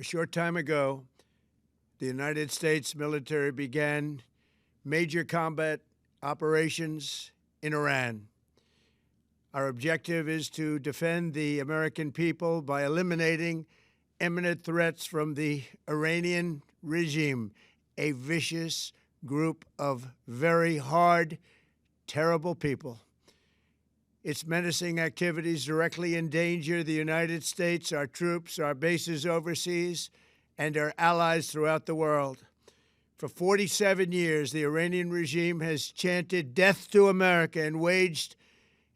A short time ago, the United States military began major combat operations in Iran. Our objective is to defend the American people by eliminating imminent threats from the Iranian regime, a vicious group of very hard, terrible people. Its menacing activities directly endanger the United States, our troops, our bases overseas, and our allies throughout the world. For 47 years, the Iranian regime has chanted death to America and waged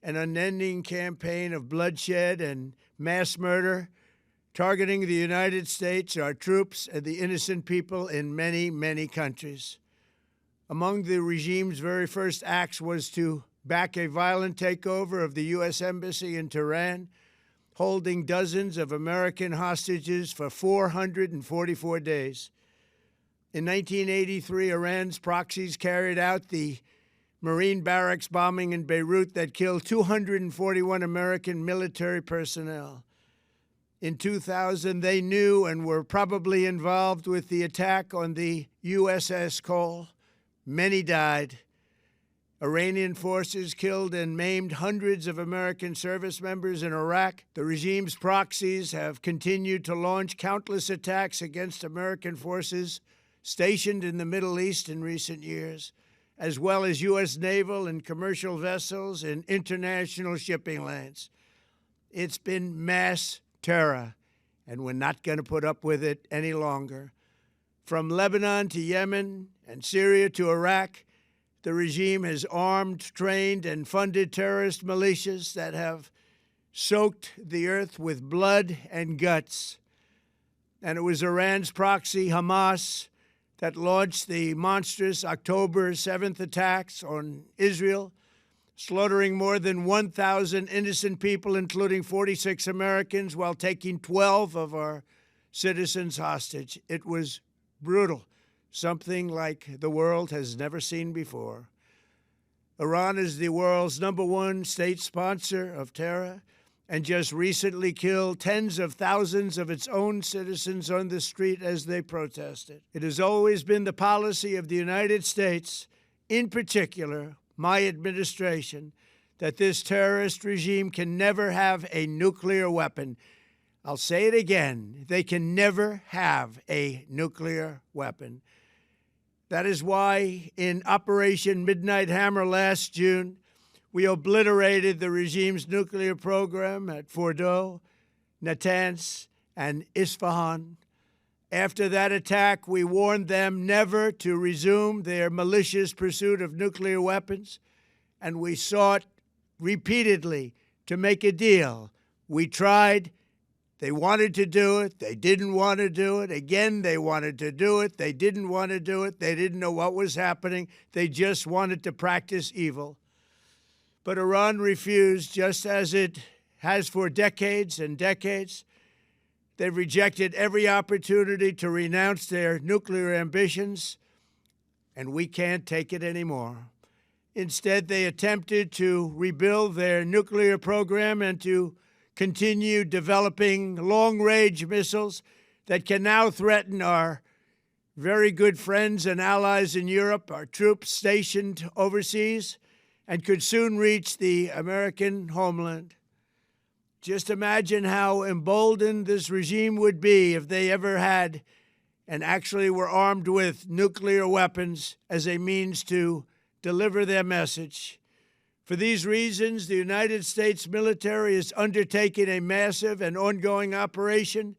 an unending campaign of bloodshed and mass murder, targeting the United States, our troops, and the innocent people in many, many countries. Among the regime's very first acts was to back a violent takeover of the U.S. Embassy in Teheran, holding dozens of American hostages for 444 days. In 1983, Iran's proxies carried out the Marine barracks bombing in Beirut that killed 241 American military personnel. In 2000, they knew and were probably involved with the attack on the USS Cole. Many died. Iranian forces killed and maimed hundreds of American service members in Iraq. The regime's proxies have continued to launch countless attacks against American forces stationed in the Middle East in recent years, as well as U.S. naval and commercial vessels in international shipping lanes. It's been mass terror, and we're not going to put up with it any longer. From Lebanon to Yemen and Syria to Iraq, the regime has armed, trained, and funded terrorist militias that have soaked the earth with blood and guts. And it was Iran's proxy, Hamas, that launched the monstrous October 7th attacks on Israel, slaughtering more than 1,000 innocent people, including 46 Americans, while taking 12 of our citizens hostage. It was brutal, something like the world has never seen before. Iran is the world's #1 state sponsor of terror and just recently killed tens of thousands of its own citizens on the street as they protested. It has always been the policy of the United States, in particular my administration, that this terrorist regime can never have a nuclear weapon. I'll say it again, they can never have a nuclear weapon. That is why in Operation Midnight Hammer last June, we obliterated the regime's nuclear program at Fordow, Natanz, and Isfahan. After that attack, we warned them never to resume their malicious pursuit of nuclear weapons, and we sought repeatedly to make a deal. We tried. They wanted to do it. They didn't want to do it. Again, they wanted to do it. They didn't want to do it. They didn't know what was happening. They just wanted to practice evil. But Iran refused, just as it has for decades and decades. They've rejected every opportunity to renounce their nuclear ambitions, and we can't take it anymore. Instead, they attempted to rebuild their nuclear program and to continue developing long-range missiles that can now threaten our very good friends and allies in Europe, our troops stationed overseas, and could soon reach the American homeland. Just imagine how emboldened this regime would be if they ever had and actually were armed with nuclear weapons as a means to deliver their message. For these reasons, the United States military is undertaking a massive and ongoing operation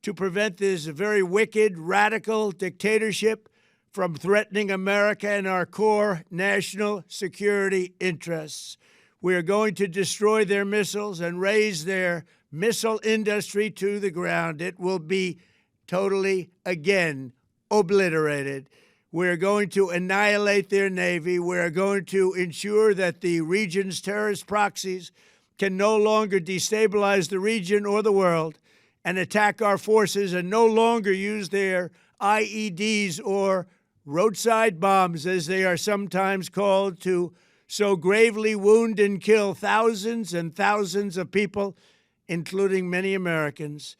to prevent this very wicked, radical dictatorship from threatening America and our core national security interests. We are going to destroy their missiles and raise their missile industry to the ground. It will be totally, again, obliterated. We're going to annihilate their Navy. We're going to ensure that the region's terrorist proxies can no longer destabilize the region or the world and attack our forces and no longer use their IEDs or roadside bombs, as they are sometimes called, to so gravely wound and kill thousands and thousands of people, including many Americans.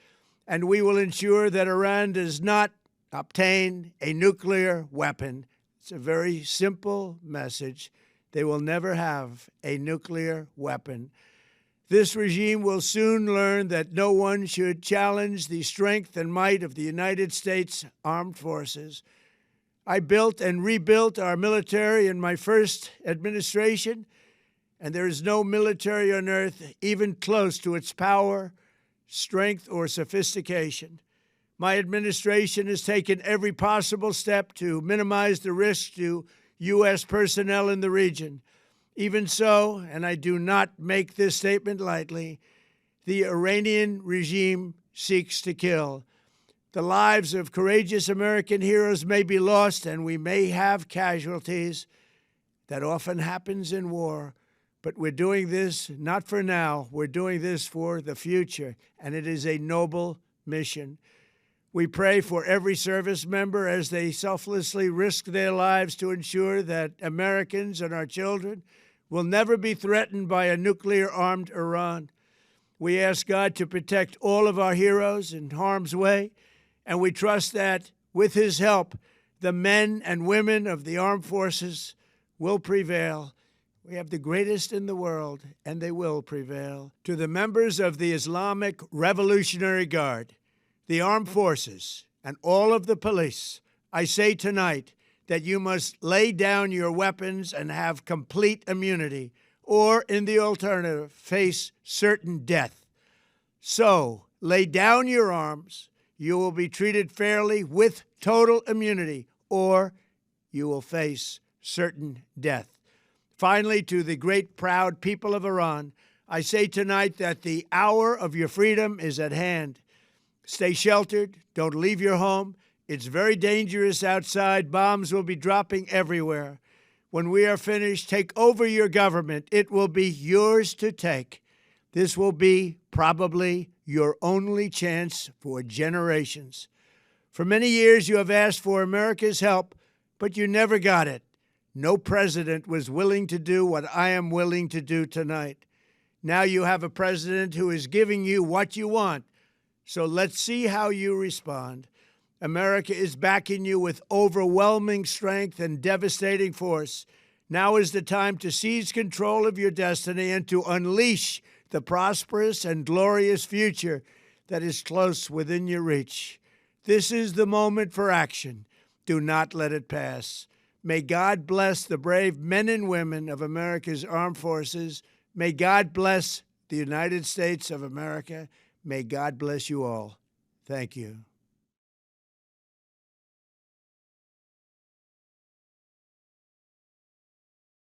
and we will ensure that Iran does not obtain a nuclear weapon. It's a very simple message. They will never have a nuclear weapon. This regime will soon learn that no one should challenge the strength and might of the United States Armed Forces. I built and rebuilt our military in my first administration, and there is no military on earth even close to its power, strength, or sophistication. My administration has taken every possible step to minimize the risk to U.S. personnel in the region. Even so, and I do not make this statement lightly, the Iranian regime seeks to kill. The lives of courageous American heroes may be lost, and we may have casualties. That often happens in war. But we're doing this not for now. We're doing this for the future, and it is a noble mission. We pray for every service member as they selflessly risk their lives to ensure that Americans and our children will never be threatened by a nuclear-armed Iran. We ask God to protect all of our heroes in harm's way, and we trust that, with His help, the men and women of the armed forces will prevail. We have the greatest in the world, and they will prevail. To the members of the Islamic Revolutionary Guard, the armed forces, and all of the police, I say tonight that you must lay down your weapons and have complete immunity, or, in the alternative, face certain death. So, lay down your arms. You will be treated fairly with total immunity, or you will face certain death. Finally, to the great, proud people of Iran, I say tonight that the hour of your freedom is at hand. Stay sheltered. Don't leave your home. It's very dangerous outside. Bombs will be dropping everywhere. When we are finished, take over your government. It will be yours to take. This will be probably your only chance for generations. For many years, you have asked for America's help, but you never got it. No president was willing to do what I am willing to do tonight. Now you have a president who is giving you what you want. So let's see how you respond. America is backing you with overwhelming strength and devastating force. Now is the time to seize control of your destiny and to unleash the prosperous and glorious future that is close within your reach. This is the moment for action. Do not let it pass. May God bless the brave men and women of America's armed forces. May God bless the United States of America. May God bless you all. Thank you.